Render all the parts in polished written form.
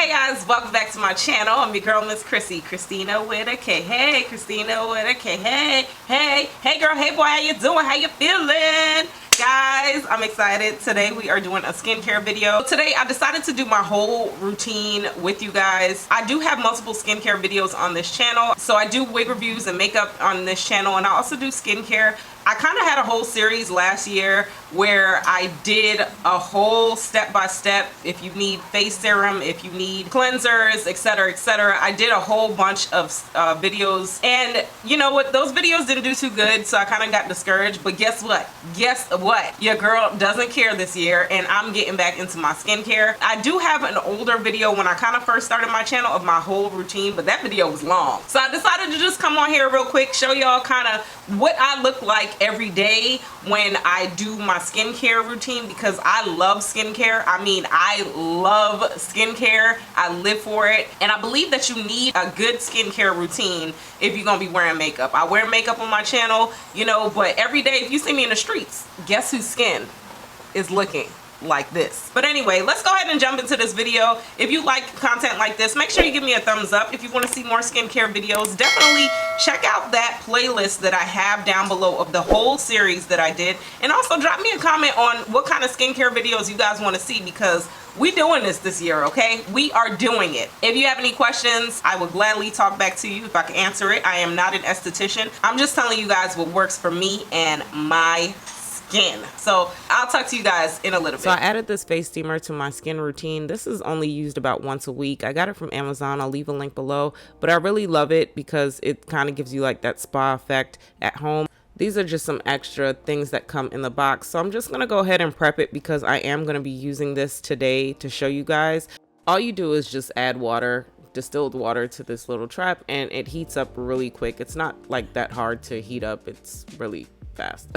Hey guys, welcome back to my channel. I'm your girl, Miss Khrissy. Christina with a K. Hey, Christina with a K. Hey girl, hey boy, how you doing? How you feeling? Guys, I'm excited. Today we are doing a skincare video. Today I decided to do my whole routine with you guys. I do have multiple skincare videos on this channel. So I do wig reviews and makeup on this channel, and I also do skincare. I kind of had a whole series last year where I did a whole step-by-step. If you need face serum, if you need cleansers, etc, etc. I did a whole bunch of videos, and you know what, those videos didn't do too good, so I kind of got discouraged. But guess what? Your girl doesn't care this year, and I'm getting back into my skincare. I do have an older video when I kind of first started my channel of my whole routine, but that video was long. So I decided to just come on here real quick, show y'all kind of what I look like every day when I do my skincare routine, because I love skincare. I mean, I love skincare. I live for it, and I believe that you need a good skincare routine if you're gonna be wearing makeup. I wear makeup on my channel, you know, but every day if you see me in the streets, guess whose skin is looking like this? But anyway, let's go ahead and jump into this video. If you like content like this, make sure you give me a thumbs up. If you want to see more skincare videos, definitely check out that playlist that I have down below of the whole series that I did, and also drop me a comment on what kind of skincare videos you guys want to see, because we doing this year, okay? We are doing it. If you have any questions, I will gladly talk back to you if I can answer it. I am not an esthetician. I'm just telling you guys what works for me and my skin. So I'll talk to you guys in a little bit. So I added this face steamer to my skin routine. This is only used about once a week. I got it from Amazon. I'll leave a link below, but I really love it because it kind of gives you like that spa effect at home. These are just some extra things that come in the box. So I'm just gonna go ahead and prep it because I am gonna be using this today to show you guys. All you do is just add water, distilled water, to this little trap, and it heats up really quick. It's not like that hard to heat up. It's really fast.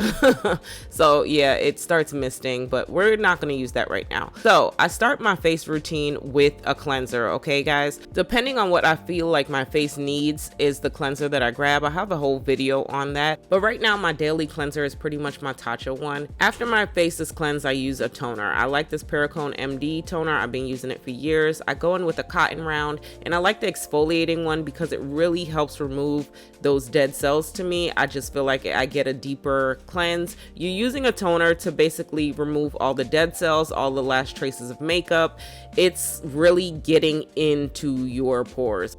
So yeah, it starts misting, but we're not going to use that right now. So I start my face routine with a cleanser. Okay guys, depending on what I feel like my face needs is the cleanser that I grab. I have a whole video on that, but right now my daily cleanser is pretty much my Tatcha one. After my face is cleansed, I use a toner. I like this Perricone MD toner. I've been using it for years. I go in with a cotton round, and I like the exfoliating one because it really helps remove those dead cells. To me, I just feel like I get a deeper cleanse. You're using a toner to basically remove all the dead cells, all the last traces of makeup. It's really getting into your pores.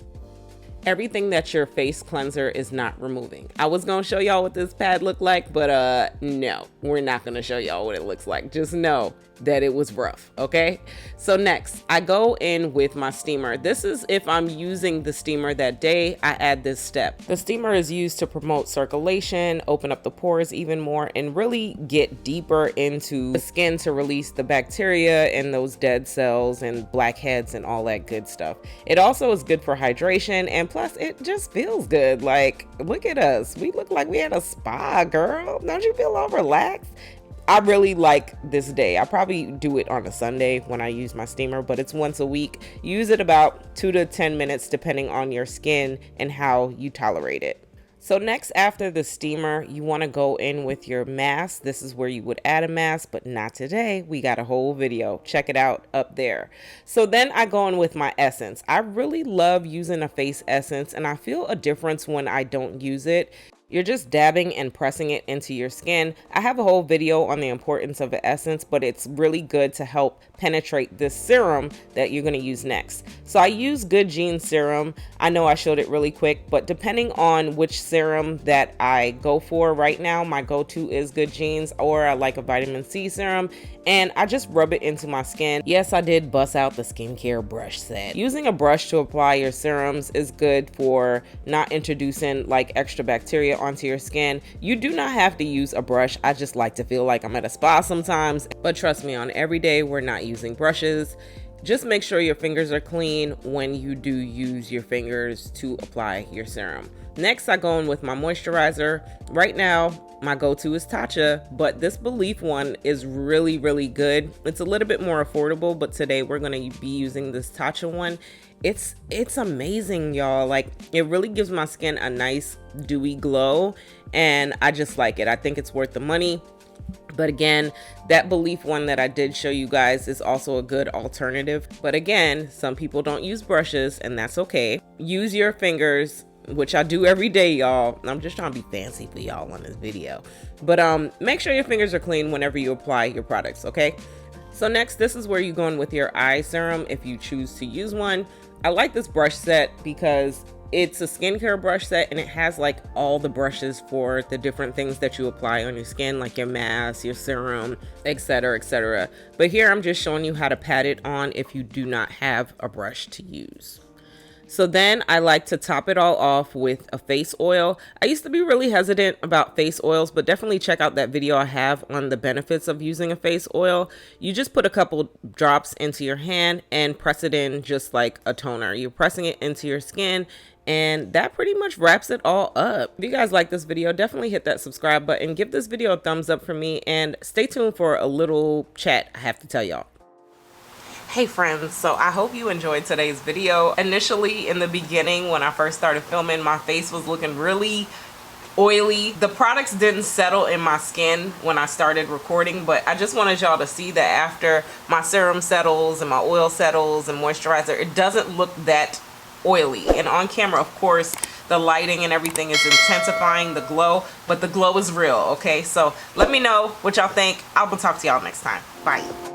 Everything that your face cleanser is not removing. I was gonna show y'all what this pad looked like, but no, we're not gonna show y'all what it looks like. Just know that it was rough, okay? So next, I go in with my steamer. This is if I'm using the steamer that day, I add this step. The steamer is used to promote circulation, open up the pores even more, and really get deeper into the skin to release the bacteria and those dead cells and blackheads and all that good stuff. It also is good for hydration, and plus it just feels good. Like, look at us. We look like we had a spa, girl. Don't you feel all relaxed? I really like this day. I probably do it on a Sunday when I use my steamer, but it's once a week. Use it about 2 to 10 minutes depending on your skin and how you tolerate it. So next, after the steamer, you want to go in with your mask. This is where you would add a mask, but not today. We got a whole video. Check it out up there. So then I go in with my essence. I really love using a face essence, and I feel a difference when I don't use it. You're just dabbing and pressing it into your skin. I have a whole video on the importance of an essence, but it's really good to help penetrate this serum that you're going to use next. So I use Good Genes serum. I know I showed it really quick, but depending on which serum that I go for right now, my go-to is Good Genes, or I like a vitamin C serum, and I just rub it into my skin. Yes, I did bust out the skincare brush set. Using a brush to apply your serums is good for not introducing like extra bacteria onto your skin. You do not have to use a brush. I just like to feel like I'm at a spa sometimes, but trust me, on every day we're not using brushes. Just make sure your fingers are clean when you do use your fingers to apply your serum. Next, I go in with my moisturizer. Right now, my go-to is Tatcha, but this Belif one is really, really good. It's a little bit more affordable, but today we're going to be using this Tatcha one. It's amazing, y'all. Like, it really gives my skin a nice dewy glow, and I just like it. I think it's worth the money. But again, that Belif one that I did show you guys is also a good alternative. But again, some people don't use brushes, and that's okay. Use your fingers, which I do every day, y'all. I'm just trying to be fancy for y'all on this video. But make sure your fingers are clean whenever you apply your products, okay? So next, this is where you go in with your eye serum if you choose to use one. I like this brush set because it's a skincare brush set, and it has like all the brushes for the different things that you apply on your skin, like your mask, your serum, etc, etc. But here I'm just showing you how to pat it on if you do not have a brush to use. So then I like to top it all off with a face oil. I used to be really hesitant about face oils, but definitely check out that video I have on the benefits of using a face oil. You just put a couple drops into your hand and press it in just like a toner. You're pressing it into your skin, and that pretty much wraps it all up. If you guys like this video, definitely hit that subscribe button. Give this video a thumbs up for me, and stay tuned for a little chat I have to tell y'all. Hey friends, so I hope you enjoyed today's video. Initially, in the beginning, when I first started filming, my face was looking really oily. The products didn't settle in my skin when I started recording, but I just wanted y'all to see that after my serum settles and my oil settles and moisturizer, it doesn't look that oily. And on camera, of course, the lighting and everything is intensifying the glow, but the glow is real, okay? So let me know what y'all think. I will talk to y'all next time. Bye.